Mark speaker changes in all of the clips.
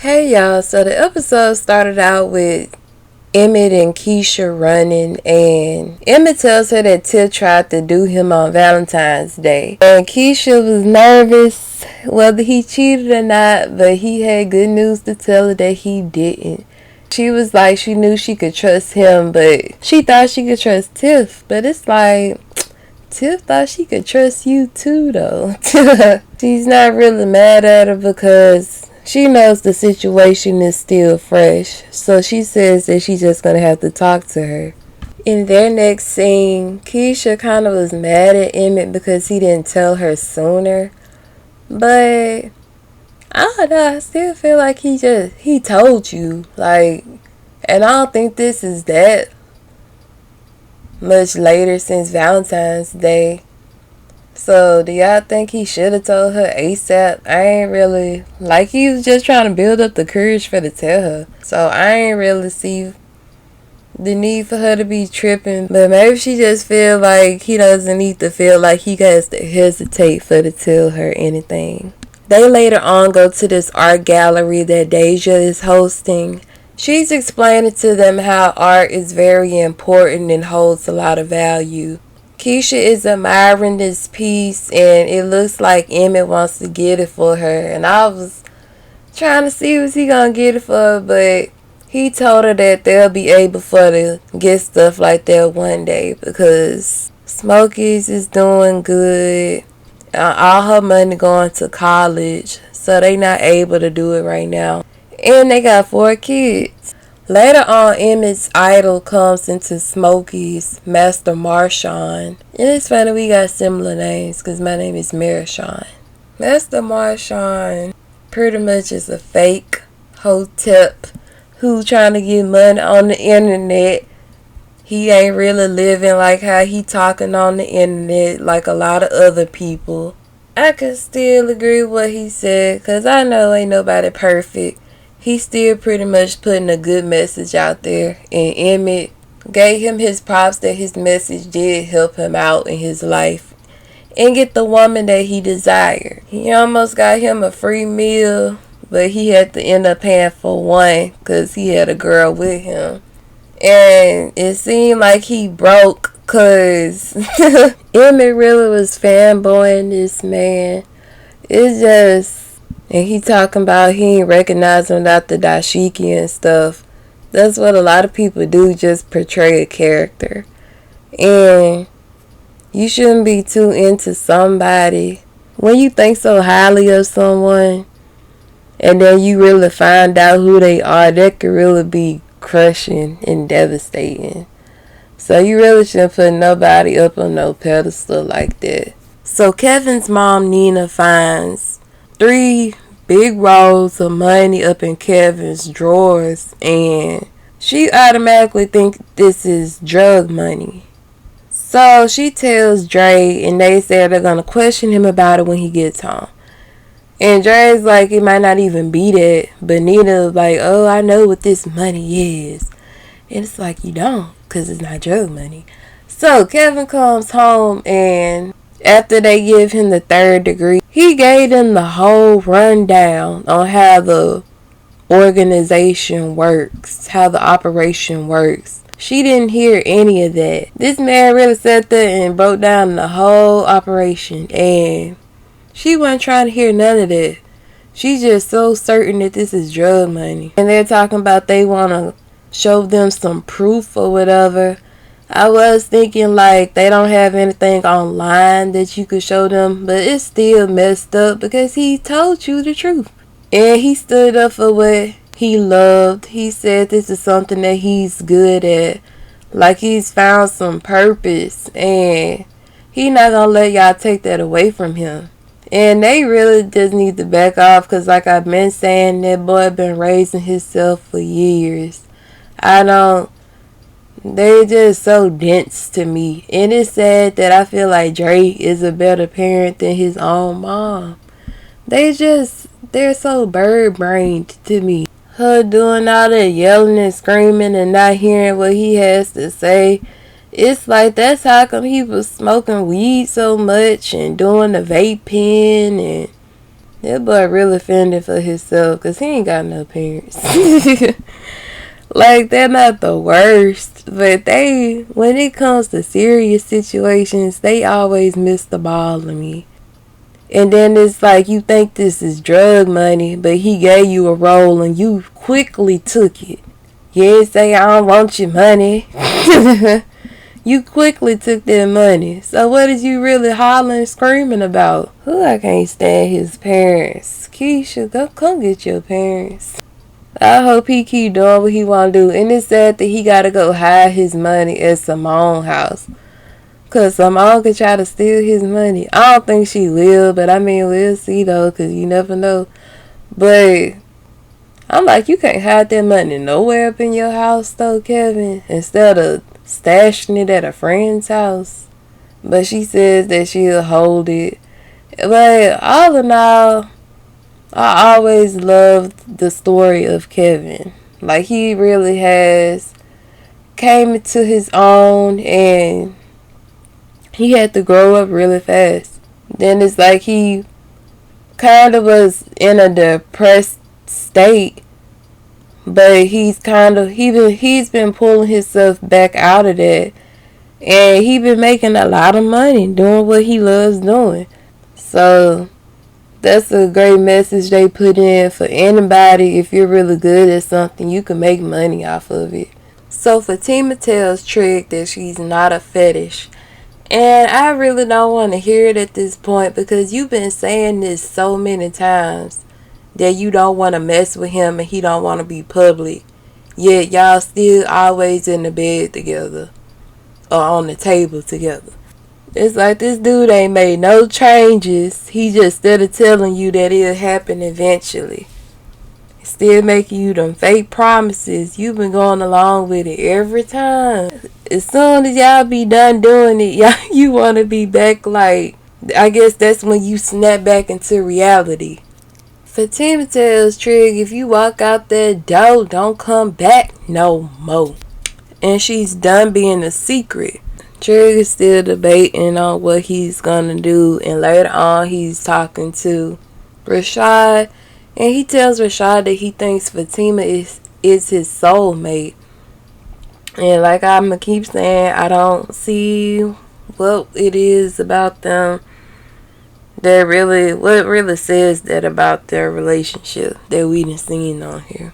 Speaker 1: Hey y'all, so the episode started out with Emmett and Keisha running, and Emmett tells her that Tiff tried to do him on Valentine's Day. And Keisha was nervous whether he cheated or not, but he had good news to tell her that he didn't. She was like, she knew she could trust him, but she thought she could trust Tiff. But it's like, Tiff thought she could trust you too, though. She's not really mad at her because she knows the situation is still fresh, so she says that she's just gonna have to talk to her. In their next scene, Keisha kind of was mad at Emmett because he didn't tell her sooner. But I don't know, I still feel like he told you. Like, and I don't think this is that much later since Valentine's Day. So, do y'all think he should have told her ASAP? I ain't really, like, he was just trying to build up the courage for to tell her. So, I ain't really see the need for her to be tripping. But maybe she just feel like he doesn't need to feel like he has to hesitate for to tell her anything. They later on go to this art gallery that Deja is hosting. She's explaining to them how art is very important and holds a lot of value. Keisha is admiring this piece, and it looks like Emmett wants to get it for her. And I was trying to see was he gonna get it for her, but he told her that they'll be able for to get stuff like that one day because Smokey's is doing good. All her money going to college, so they not able to do it right now. And they got 4 kids. Later on, Emmett's idol comes into Smokey's, Master Marshawn. And it's funny we got similar names because my name is Marshawn. Master Marshawn pretty much is a fake hotep who trying to get money on the internet. He ain't really living like how he talking on the internet like a lot of other people. I can still agree with what he said because I know ain't nobody perfect. He's still pretty much putting a good message out there, and Emmett gave him his props that his message did help him out in his life and get the woman that he desired. He almost got him a free meal, but he had to end up paying for one because he had a girl with him. And it seemed like he broke because Emmett really was fanboying this man. It's just... And he talking about he ain't recognizing without the dashiki and stuff. That's what a lot of people do, just portray a character. And you shouldn't be too into somebody. When you think so highly of someone, and then you really find out who they are, that could really be crushing and devastating. So you really shouldn't put nobody up on no pedestal like that. So Kevin's mom, Lena, finds 3 big rolls of money up in Kevin's drawers, and she automatically thinks this is drug money. So she tells Dre, and they say they're gonna question him about it when he gets home. And Dre's like, it might not even be that, but Nina's like, oh, I know what this money is. And it's like, you don't, because it's not drug money. So Kevin comes home, and after they give him the 3rd degree, he gave them the whole rundown on how the organization works, how the operation works. She didn't hear any of that. This man really sat there and broke down the whole operation, and she wasn't trying to hear none of that. She's just so certain that this is drug money. And they're talking about they want to show them some proof or whatever. I was thinking like they don't have anything online that you could show them, but it's still messed up because he told you the truth. And he stood up for what he loved. He said this is something that he's good at. Like he's found some purpose, and he not gonna let y'all take that away from him. And they really just need to back off because like I've been saying, that boy been raising himself for years. They're just so dense to me. And it's sad that I feel like Drake is a better parent than his own mom. They're so bird-brained to me. Her doing all that yelling and screaming and not hearing what he has to say. It's like that's how come he was smoking weed so much and doing the vape pen and That boy really fending for himself because he ain't got no parents. Like, they're not the worst, but when it comes to serious situations, they always miss the ball to me. And then it's like you think this is drug money, but he gave you a roll and you quickly took it. Yeah, say I don't want your money. You quickly took that money. So what is you really hollering, screaming about? Who I can't stand his parents. Keisha, come get your parents. I hope he keep doing what he want to do. And it's sad that he got to go hide his money at Simone's house. Because Simone could try to steal his money. I don't think she will, but I mean, we'll see though, because you never know. But I'm like, you can't hide that money nowhere up in your house though, Kevin. Instead of stashing it at a friend's house. But she says that she'll hold it. But all in all, I always loved the story of Kevin. Like, he really has came into his own, and he had to grow up really fast. Then it's like he kind of was in a depressed state, but he's been pulling himself back out of that, and he been making a lot of money doing what he loves doing. So that's a great message they put in for anybody. If you're really good at something, you can make money off of it. So Fatima tells Trig that she's not a fetish. And I really don't want to hear it at this point, because you've been saying this so many times that you don't want to mess with him and he don't want to be public. Yet y'all still always in the bed together or on the table together. It's like this dude ain't made no changes. He just instead of telling you that it'll happen eventually, still making you them fake promises. You've been going along with it every time. As soon as y'all be done doing it, you want to be back. Like, I guess that's when you snap back into reality. Fatima tells Trig, if you walk out that door, don't come back no more. And she's done being a secret. Trig is still debating on what he's gonna do, and later on he's talking to Rashad, and he tells Rashad that he thinks Fatima is his soulmate. And like I'ma keep saying, I don't see what it is about them what really says that about their relationship that we done seen on here.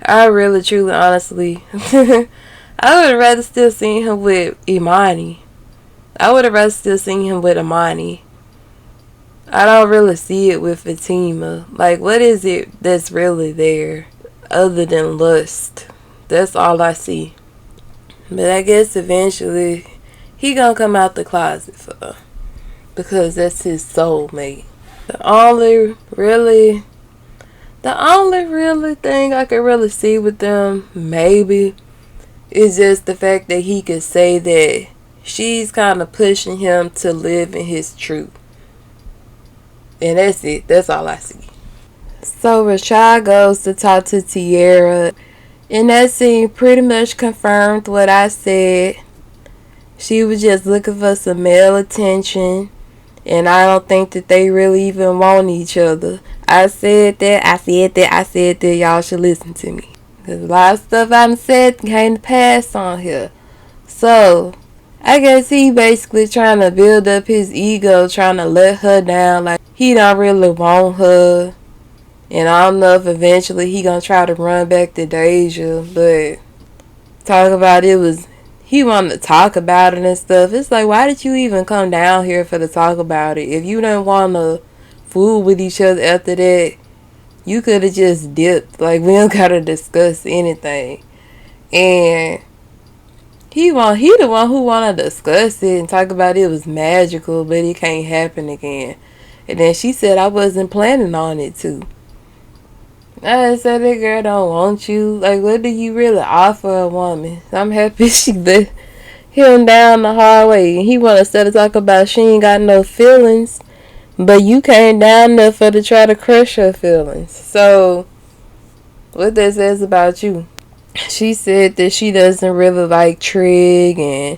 Speaker 1: I really, truly, honestly, I would have rather still seen him with Imani. I would have rather still seen him with Imani. I don't really see it with Fatima. Like, what is it that's really there other than lust? That's all I see. But I guess eventually he gonna come out the closet for her, because that's his soulmate. The only really thing I could really see with them, maybe, is just the fact that he could say that she's kind of pushing him to live in his truth. And that's it. That's all I see. So Rashad goes to talk to Tierra, and that scene pretty much confirmed what I said. She was just looking for some male attention, and I don't think that they really even want each other. I said that. Y'all should listen to me. There's a lot of stuff I done said came to pass on here. So, I guess he basically trying to build up his ego, trying to let her down. Like, he don't really want her. And I don't know if eventually he gonna try to run back to Deja. But, talk about he wanted to talk about it and stuff. It's like, why did you even come down here for to talk about it? If you didn't want to fool with each other after that, you could have just dipped. Like, we don't gotta discuss anything. And he the one who wanna discuss it and talk about it was magical, but it can't happen again. And then she said I wasn't planning on it too. I said that girl don't want you. Like, what do you really offer a woman? I'm happy she let him down the hard way. And he wanna start to talk about she ain't got no feelings. But you came down there for to try to crush her feelings. So, what that says about you? She said that she doesn't really like Trig, and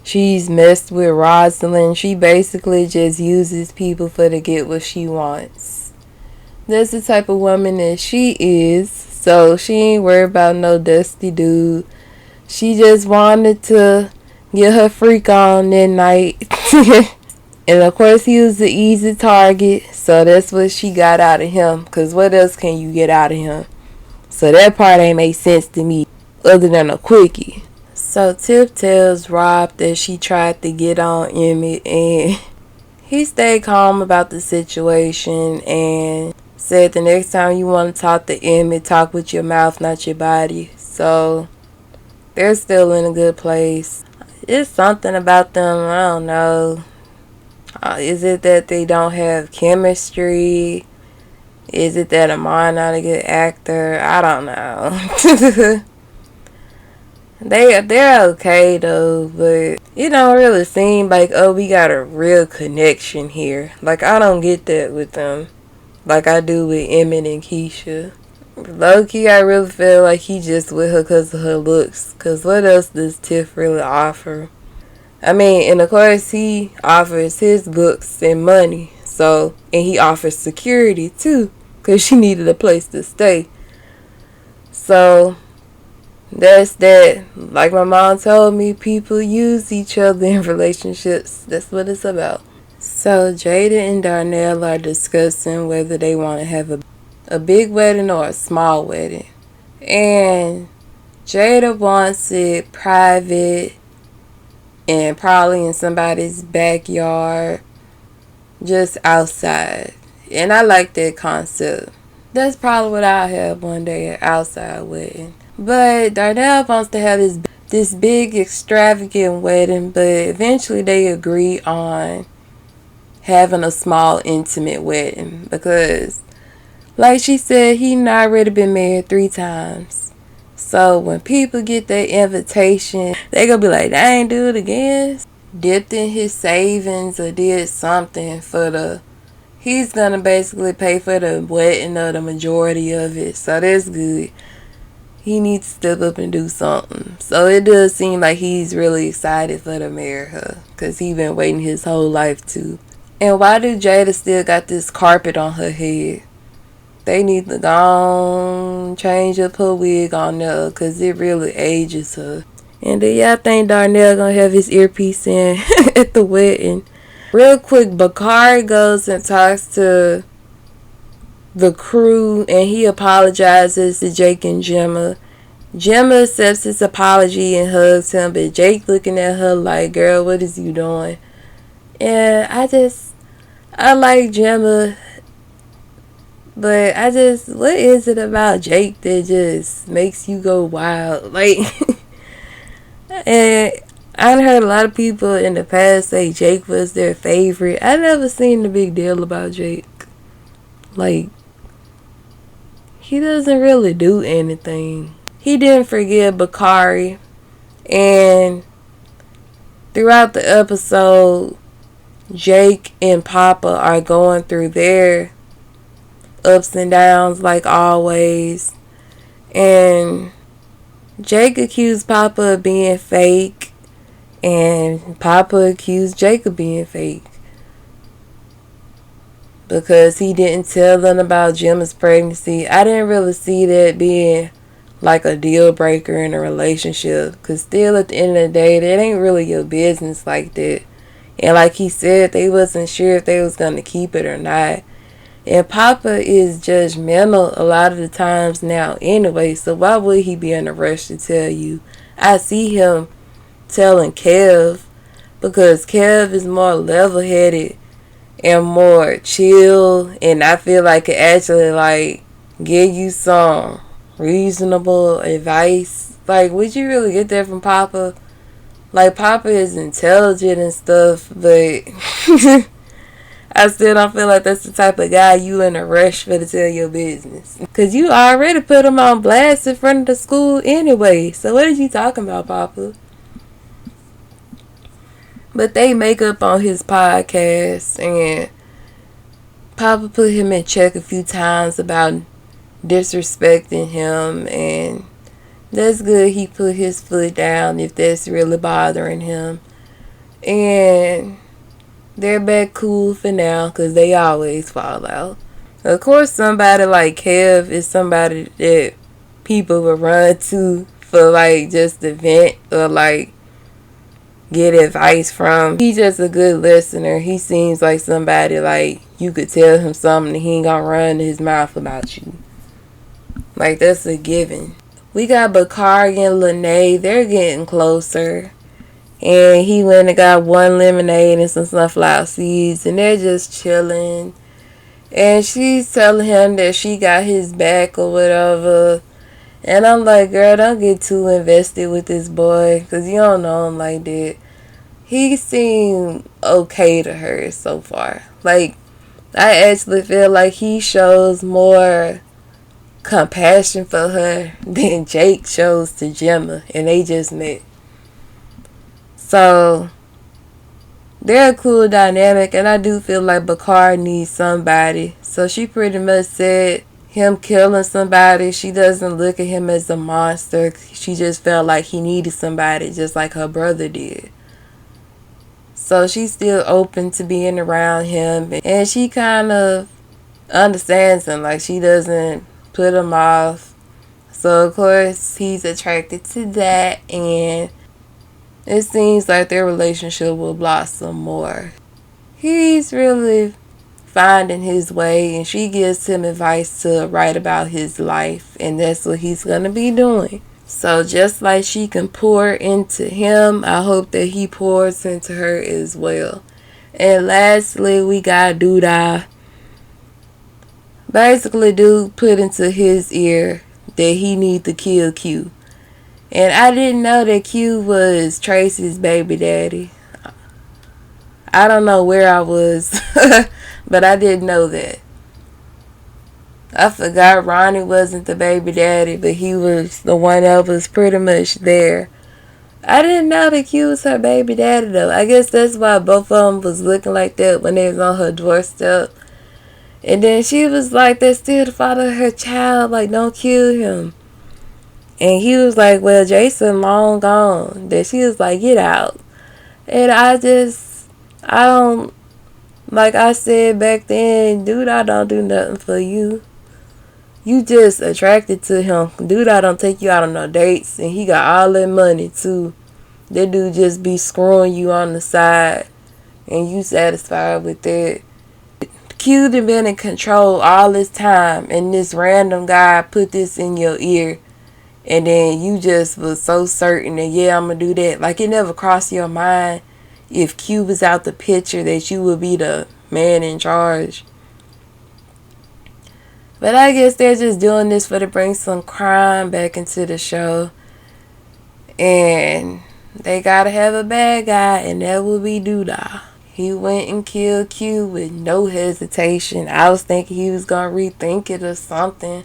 Speaker 1: she's messed with Rosalind. She basically just uses people for to get what she wants. That's the type of woman that she is. So she ain't worried about no dusty dude. She just wanted to get her freak on that night. And of course he was the easy target. So that's what she got out of him. Cause what else can you get out of him? So that part ain't make sense to me. Other than a quickie. So Tiff tells Rob that she tried to get on Emmett, and he stayed calm about the situation and said the next time you want to talk to Emmett, talk with your mouth, not your body. So they're still in a good place. It's something about them, I don't know. Is it that they don't have chemistry? Is it that Amar not a good actor? I don't know. They're okay though, but it don't really seem like, oh, we got a real connection here. Like, I don't get that with them like I do with Emmett and Keisha. Low-key, I really feel like he just with her because of her looks. Because what else does Tiff really offer? I mean, and of course he offers his looks and money. So, and he offers security too, because she needed a place to stay. So that's that. Like my mom told me, people use each other in relationships. That's what it's about. So Jada and Darnell are discussing whether they want to have a big wedding or a small wedding. And Jada wants it private and probably in somebody's backyard, just outside. And I like that concept. That's probably what I'll have one day, an outside wedding. But Darnell wants to have this big extravagant wedding, but eventually they agree on having a small intimate wedding because, like she said, he already been married 3 times. So when people get their invitation, they gonna be like, they ain't do it again. Dipped in his savings or did something for he's gonna basically pay for the wedding or the majority of it. So that's good. He needs to step up and do something. So it does seem like he's really excited for to marry her, because he's been waiting his whole life to. And why do Jada still got this carpet on her head? They need to go on, change up her wig on there, because it really ages her. And do y'all think Darnell gonna have his earpiece in at the wedding? Real quick, Bakari goes and talks to the crew and he apologizes to Jake and Gemma. Gemma accepts his apology and hugs him, but Jake looking at her like, girl, what is you doing? And I like Gemma, but what is it about Jake that just makes you go wild? Like, and I heard a lot of people in the past say Jake was their favorite. I never seen the big deal about Jake. Like, he doesn't really do anything. He didn't forgive Bakari, and throughout the episode, Jake and Papa are going through their ups and downs like always. And Jake accused Papa of being fake, and Papa accused Jake of being fake because he didn't tell them about Gemma's pregnancy. I didn't really see that being like a deal breaker in a relationship, because still at the end of the day, that ain't really your business like that. And like he said, they wasn't sure if they was going to keep it or not. And Papa is judgmental a lot of the times now anyway, so why would he be in a rush to tell you? I see him telling Kev, because Kev is more level-headed and more chill, and I feel like it actually like give you some reasonable advice. Like, would you really get that from Papa? Like, Papa is intelligent and stuff, but I still don't feel like that's the type of guy you in a rush for to tell your business. Because you already put him on blast in front of the school anyway. So what are you talking about, Papa? But they make up on his podcast, and Papa put him in check a few times about disrespecting him, and that's good. He put his foot down if that's really bothering him. And they're back cool for now, because they always fall out. Of course, somebody like Kev is somebody that people would run to for like just the vent or like get advice from. He's just a good listener. He seems like somebody like you could tell him something and he ain't gonna run his mouth about you. Like, that's a given. We got Bakari and Lena. They're getting closer. And he went and got one lemonade and some sunflower seeds. And they're just chilling. And she's telling him that she got his back or whatever. And I'm like, girl, don't get too invested with this boy. Because you don't know him like that. He seemed okay to her so far. Like, I actually feel like he shows more compassion for her than Jake shows to Gemma, and they just met. So they're a cool dynamic, and I do feel like Bakar needs somebody. So she pretty much said him killing somebody, she doesn't look at him as a monster. She just felt like he needed somebody just like her brother did. So she's still open to being around him, and she kind of understands him. Like, she doesn't put him off. So of course he's attracted to that, and it seems like their relationship will blossom more. He's really finding his way, and she gives him advice to write about his life, and that's what he's gonna be doing. So just like she can pour into him, I hope that he pours into her as well. And lastly, we got Duda. Basically, dude put into his ear that he need to kill Q. And I didn't know that Q was Tracy's baby daddy. I don't know where I was, but I didn't know that. I forgot Ronnie wasn't the baby daddy, but he was the one that was pretty much there. I didn't know that Q was her baby daddy, though. I guess that's why both of them was looking like that when they was on her doorstep. And then she was like, that's still the father of her child. Like, don't kill him. And he was like, well, Jason long gone. Then she was like, get out. And I don't, like I said back then, dude, I don't do nothing for you. You just attracted to him. Dude, I don't take you out on no dates. And he got all that money, too. That dude just be screwing you on the side. And you satisfied with that. Q done been in control all this time, and this random guy put this in your ear, and then you just was so certain that, yeah, I'm gonna do that. Like, it never crossed your mind if Q was out the picture that you would be the man in charge. But I guess they're just doing this to bring some crime back into the show, and they gotta have a bad guy, and that will be Duda. He went and killed Q with no hesitation. I was thinking he was going to rethink it or something.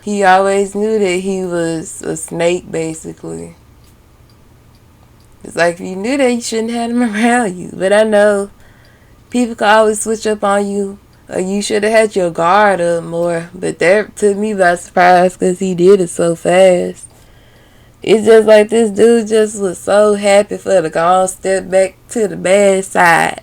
Speaker 1: He always knew that he was a snake, basically. It's like, if you knew that, you shouldn't have him around you. But I know people can always switch up on you. Or you should have had your guard up more. But that took me by surprise because he did it so fast. It's just like this dude just was so happy for the gone step back to the bad side.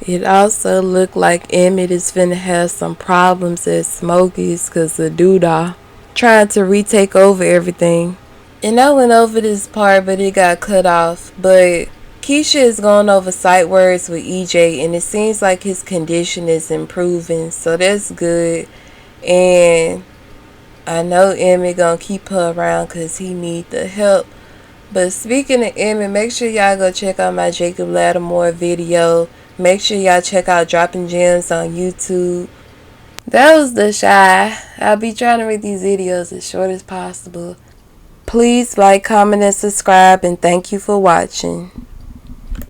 Speaker 1: It also looked like Emmett is finna have some problems at Smokey's because of Doodah trying to retake over everything. And I went over this part, but it got cut off. But Keisha is going over sight words with EJ, and it seems like his condition is improving, so that's good. And I know Emmett gonna keep her around because he need the help. But speaking of Emmett, make sure y'all go check out my Jacob Lattimore video. Make sure y'all check out Dropping Gems on YouTube. That was the Shy. I'll be trying to make these videos as short as possible. Please like, comment, and subscribe, and thank you for watching.